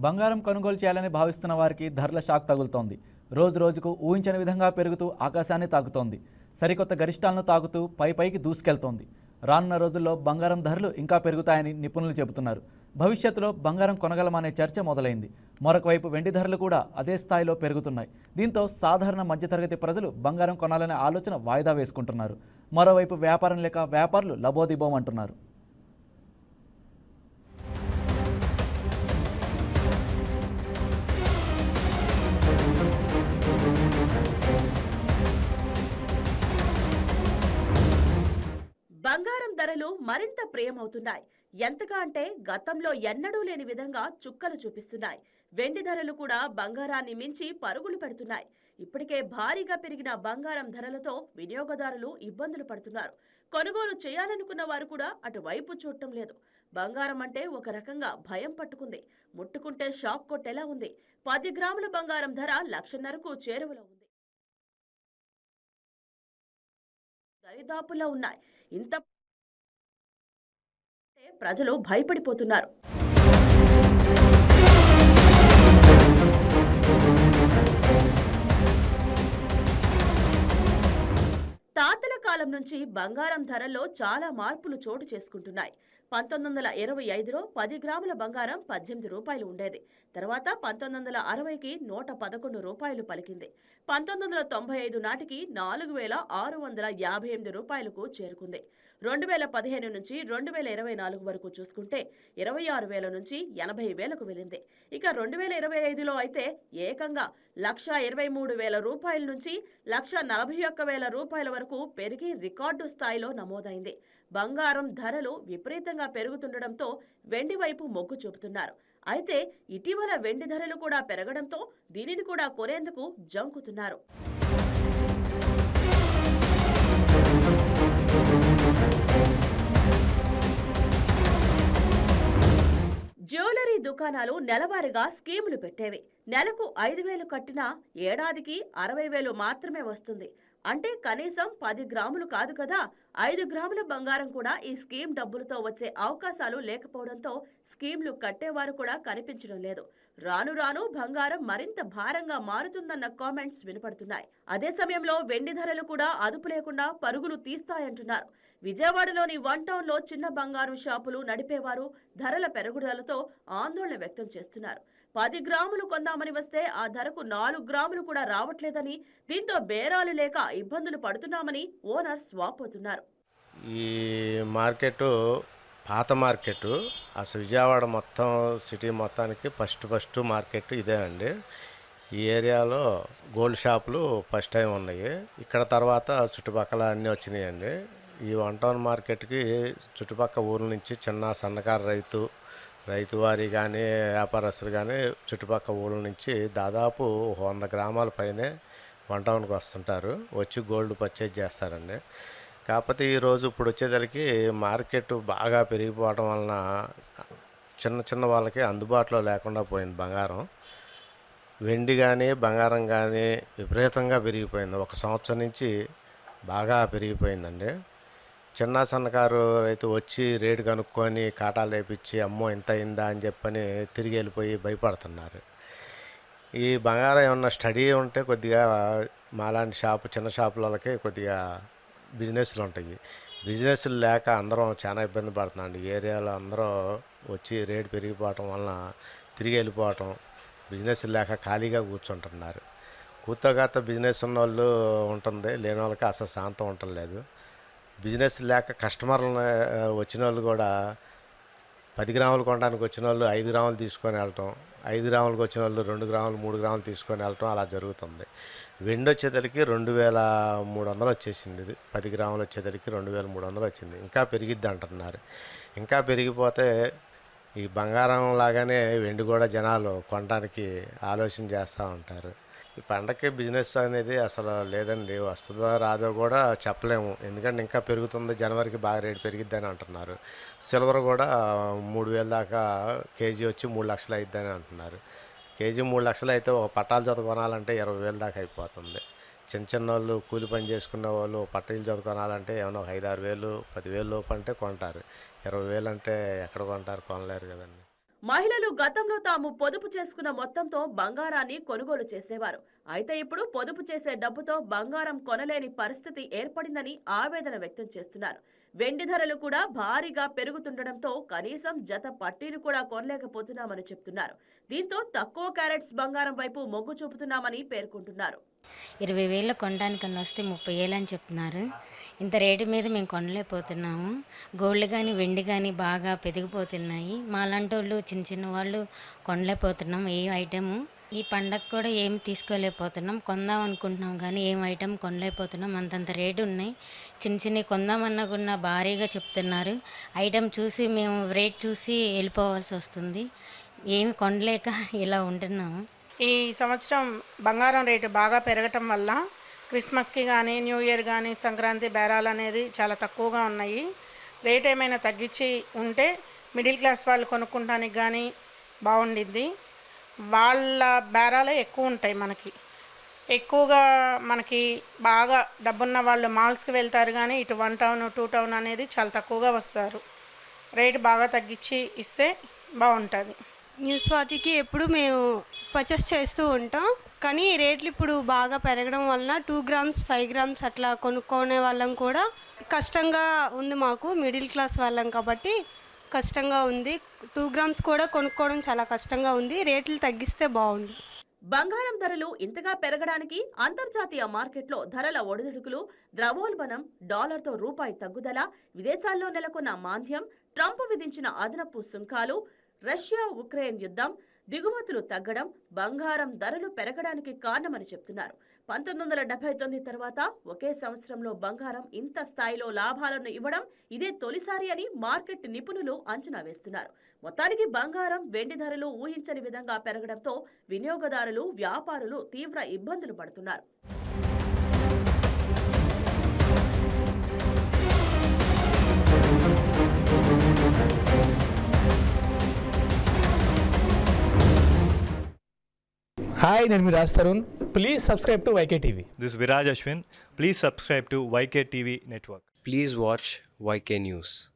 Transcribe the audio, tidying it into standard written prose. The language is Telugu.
బంగారం కొనుగోలు చేయాలని భావిస్తున్న వారికి ధరల షాక్ తగులుతోంది. రోజు రోజుకు ఊహించని విధంగా పెరుగుతూ ఆకాశాన్ని తాకుతోంది. సరికొత్త గరిష్టాలను తాకుతూ పైకి దూసుకెళ్తోంది. రానున్న రోజుల్లో బంగారం ధరలు ఇంకా పెరుగుతాయని నిపుణులు చెబుతున్నారు. భవిష్యత్తులో బంగారం కొనగలమనే చర్చ మొదలైంది. మరొక వైపు వెండి ధరలు కూడా అదే స్థాయిలో పెరుగుతున్నాయి. దీంతో సాధారణ మధ్యతరగతి ప్రజలు బంగారం కొనాలనే ఆలోచన వాయిదా వేసుకుంటున్నారు. మరోవైపు వ్యాపారం లేక వ్యాపారులు లబోదిబోం అంటున్నారు. బంగారం ధరలు మరింత ప్రియమవుతున్నాయి. ఎంతగా అంటే గతంలో ఎన్నడూ లేని విధంగా చుక్కలు చూపిస్తున్నాయి. వెండి ధరలు కూడా బంగారాన్ని మించి పరుగులు పెడుతున్నాయి. ఇప్పటికే భారీగా పెరిగిన బంగారం ధరలతో వినియోగదారులు ఇబ్బందులు పడుతున్నారు. కొనుగోలు చేయాలనుకున్న వారు కూడా అటువైపు చూడటం లేదు. బంగారం అంటే ఒక రకంగా భయం పట్టుకుంది. ముట్టుకుంటే షాక్ కొట్టేలా ఉంది. 10 గ్రాముల బంగారం ధర 1,50,000కు చేరువలో ఉంది. దరిదాపుల్లో ఉన్నాయి. ఇంత ప్రజలు భయపడిపోతున్నారు. తాతల కాలం నుంచి బంగారం ధరల్లో చాలా మార్పులు చోటు చేసుకుంటున్నాయి. 1925లో 10 గ్రాముల బంగారం 18 రూపాయలు ఉండేది. తర్వాత 1960కి 111 రూపాయలు పలికింది. 1995 నాటికి 4,658 రూపాయలకు చేరుకుంది. 2015 నుంచి 2024 వరకు చూసుకుంటే 26,000 నుంచి 80,000కు వెళ్ళింది. ఇక 2025లో అయితే ఏకంగా 1,23,000 రూపాయల నుంచి 1,41,000 రూపాయల వరకు పెరిగి రికార్డు స్థాయిలో నమోదైంది. బంగారం ధరలు విపరీతంగా పెరుగుతుండటంతో వెండి వైపు మొగ్గు చూపుతున్నారు. అయితే ఇటీవల వెండి ధరలు కూడా పెరగడంతో దీనిని కూడా కొనేందుకు జంకుతున్నారు. జ్యువెలరీ దుకాణాలు నెలవారీగా స్కీములు పెట్టేవి. నెలకు 5,000 కట్టినా ఏడాదికి 60,000 మాత్రమే వస్తుంది. అంటే కనీసం 10 గ్రాములు కాదు కదా, 5 గ్రాముల బంగారం కూడా ఈ స్కీమ్ డబ్బులతో వచ్చే అవకాశాలు లేకపోవడంతో స్కీమ్లు కట్టేవారు కూడా కనిపించడం లేదు. రాను రాను బంగారం మరింత భారంగా మారుతుందన్న కామెంట్స్ వినపడుతున్నాయి. అదే సమయంలో వెండి ధరలు కూడా అదుపు లేకుండా పరుగులు తీస్తాయంటున్నారు. విజయవాడలోని 1 టౌన్లో చిన్న బంగారం షాపులు నడిపేవారు ధరల పెరుగుదలతో ఆందోళన వ్యక్తం చేస్తున్నారు. 10 గ్రాములు కొందామని వస్తే ఆ ధరకు 4 గ్రాములు కూడా రావట్లేదని, దీంతో బేరాలు లేక ఇబ్బందులు పడుతున్నామని ఓనర్స్ వాపోతున్నారు. ఈ మార్కెట్ పాత మార్కెట్, అసలు విజయవాడ మొత్తం సిటీ మొత్తానికి ఫస్ట్ మార్కెట్ ఇదే అండి. ఈ ఏరియాలో గోల్డ్ షాపులు ఫస్ట్ టైం ఉన్నాయి. ఇక్కడ తర్వాత చుట్టుపక్కల అన్నీ వచ్చినాయండి. ఈ 1 టౌన్ మార్కెట్కి చుట్టుపక్కల ఊర్ల నుంచి చిన్న సన్నకారు రైతు వారి కానీ వ్యాపారస్తులు కానీ చుట్టుపక్కల ఊళ్ళ నుంచి దాదాపు 100 గ్రామాల పైనే 1 టౌన్కి వస్తుంటారు. వచ్చి గోల్డ్ పర్చేజ్ చేస్తారండి. కాకపోతే ఈరోజు ఇప్పుడు వచ్చేసరికి మార్కెట్ బాగా పెరిగిపోవడం వలన చిన్న వాళ్ళకి అందుబాటులో లేకుండా పోయింది బంగారం. వెండి కానీ బంగారం కానీ విపరీతంగా పెరిగిపోయింది. 1 సంవత్సరం నుంచి బాగా పెరిగిపోయిందండి. చిన్న సన్నకారు రైతు వచ్చి రేటు కనుక్కొని కాటాలు వేపించి అమ్మో ఇంత అయిందా అని చెప్పని తిరిగి వెళ్ళిపోయి భయపడుతున్నారు. ఈ బంగారం ఏమన్నా స్టడీ ఉంటే కొద్దిగా మాలాంటి చిన్న షాపులకి కొద్దిగా బిజినెస్లు ఉంటాయి. బిజినెస్లు లేక అందరం చాలా ఇబ్బంది పడుతున్నాం. ఈ ఏరియాలో అందరూ వచ్చి రేటు పెరిగిపోవటం వలన తిరిగి వెళ్ళిపోవటం, బిజినెస్ లేక ఖాళీగా కూర్చుంటున్నారు. కూతగాత బిజినెస్ ఉన్న వాళ్ళు ఉంటుంది, లేని వాళ్ళకి అసలు శాంతం ఉండలేదు. బిజినెస్ లేక కస్టమర్లు వచ్చిన వాళ్ళు కూడా 10 గ్రాములు కొనడానికి వచ్చిన వాళ్ళు 5 గ్రాములు తీసుకొని వెళ్ళటం, 5 గ్రాములకు వచ్చిన వాళ్ళు 2 గ్రాములు 3 గ్రాములు తీసుకొని వెళ్ళటం అలా జరుగుతుంది. వెండి వచ్చేసరికి 2,300 వచ్చేసింది. ఇది 10 గ్రాములు వచ్చేసరికి 2,300 వచ్చింది. ఇంకా పెరిగిద్ది అంటున్నారు. ఇంకా పెరిగిపోతే ఈ బంగారం లాగానే వెండి కూడా జనాలు కొనడానికి ఆలోచన చేస్తూ ఉంటారు. ఈ పండగకి బిజినెస్ అనేది అసలు లేదండి. వస్తుందో రాదో కూడా చెప్పలేము. ఎందుకంటే ఇంకా పెరుగుతుంది. జనవరికి బాగా రేటు పెరిగిద్దని అంటున్నారు. సిల్వర్ కూడా 3,000 దాకా కేజీ వచ్చి 3 లక్షలు అయిద్దని అంటున్నారు. కేజీ 3 లక్షలు అయితే ఒక పట్టాల జత కొనాలంటే 20,000 దాకా అయిపోతుంది. చిన్న వాళ్ళు కూలి పని చేసుకునే వాళ్ళు పట్టీల జత కొనాలంటే ఏమైనా 5-6 వేలు 10,000 లోపు అంటే కొంటారు. 20,000 అంటే ఎక్కడ కొంటారు? కొనలేరు కదండి. మహిళలు గతంలో తాము పొదుపు చేసుకున్న మొత్తంతో బంగారాన్ని కొనుగోలు చేసేవారు. అయితే ఇప్పుడు పొదుపు చేసే డబ్బుతో బంగారం కొనలేని పరిస్థితి ఏర్పడిందని ఆవేదన వ్యక్తం చేస్తున్నారు. వెండి ధరలు కూడా భారీగా పెరుగుతుండటంతో కనీసం జత పట్టీలు కూడా కొనలేకపోతున్నామని చెప్తున్నారు. దీంతో తక్కువ క్యారెట్స్ బంగారం వైపు మొగ్గు చూపుతున్నామని పేర్కొంటున్నారు. 20,000 కొనడానికన్నా వస్తే 30,000 అని చెప్తున్నారు. ఇంత రేటు మీద మేము కొనలేకపోతున్నాము. గోల్డ్ కానీ వెండి కానీ బాగా పెరిగిపోతున్నాయి. మాలాంటి వాళ్ళు చిన్న వాళ్ళు కొనలేకపోతున్నాం ఏ ఐటెము. ఈ పండగ కూడా ఏమి తీసుకోలేకపోతున్నాం. కొందాం అనుకుంటున్నాం కానీ ఏం ఐటెం కొనలేకపోతున్నాం. అంతంత రేటు ఉన్నాయి. చిన్నవి కొందామన్నా కూడా భారీగా చెప్తున్నారు. ఐటెం చూసి మేము రేట్ చూసి వెళ్ళిపోవాల్సి వస్తుంది. ఏమి కొనలేక ఇలా ఉంటున్నాము. ఈ సంవత్సరం బంగారం రేటు బాగా పెరగటం వల్ల క్రిస్మస్కి కానీ న్యూ ఇయర్ కానీ సంక్రాంతి బేరాలు అనేది చాలా తక్కువగా ఉన్నాయి. రేట్ ఏమైనా తగ్గించి ఉంటే మిడిల్ క్లాస్ వాళ్ళు కొనుక్కోవడానికి కానీ బాగుండిద్ది. వాళ్ళ బేరాలే ఎక్కువ ఉంటాయి. ఎక్కువగా మనకి బాగా డబ్బున్న వాళ్ళు మాల్స్కి వెళ్తారు కానీ ఇటు 1 టౌన్ 2 టౌన్ అనేది చాలా తక్కువగా వస్తారు. రేటు బాగా తగ్గించి ఇస్తే బాగుంటుంది. న్యూ స్వాతికి ఎప్పుడు మేము పర్చేస్ చేస్తూ ఉంటాం. కానీ రేట్లు ఇప్పుడు బాగా పెరగడం వలన 2 గ్రామ్స్ 5 గ్రామ్స్ అట్లా కొనుక్కునే వాళ్ళం కూడా కష్టంగా ఉంది. మాకు మిడిల్ క్లాస్ వాళ్ళం కాబట్టి కష్టంగా ఉంది. 2 గ్రామ్స్ కూడా కొనుక్కోవడం చాలా కష్టంగా ఉంది. రేట్లు తగ్గిస్తే బాగుంది. బంగారం ధరలు ఇంతగా పెరగడానికి అంతర్జాతీయ మార్కెట్లో ధరల ఒడిదుడుకులు, ద్రవ్యోల్బణం, డాలర్తో రూపాయి తగ్గుదల, విదేశాల్లో నెలకొన్న మాంద్యం, ట్రంప్ విధించిన అదనపు సుంకాలు, రష్యా ఉక్రెయిన్ యుద్ధం, దిగుమతులు తగ్గడం బంగారం ధరలు పెరగడానికి కారణమని చెప్తున్నారు. 1979 తర్వాత ఒకే సంవత్సరంలో బంగారం ఇంత స్థాయిలో లాభాలను ఇవ్వడం ఇదే తొలిసారి అని మార్కెట్ నిపుణులు అంచనా వేస్తున్నారు. మొత్తానికి బంగారం, వెండి ధరలు ఊహించని విధంగా పెరగడంతో వినియోగదారులు, వ్యాపారులు తీవ్ర ఇబ్బందులు పడుతున్నారు. Hi, నేను మీ Raj Tarun. Please subscribe to YK TV. This is Viraj Ashwin. Please subscribe to YK TV network. Please watch YK News.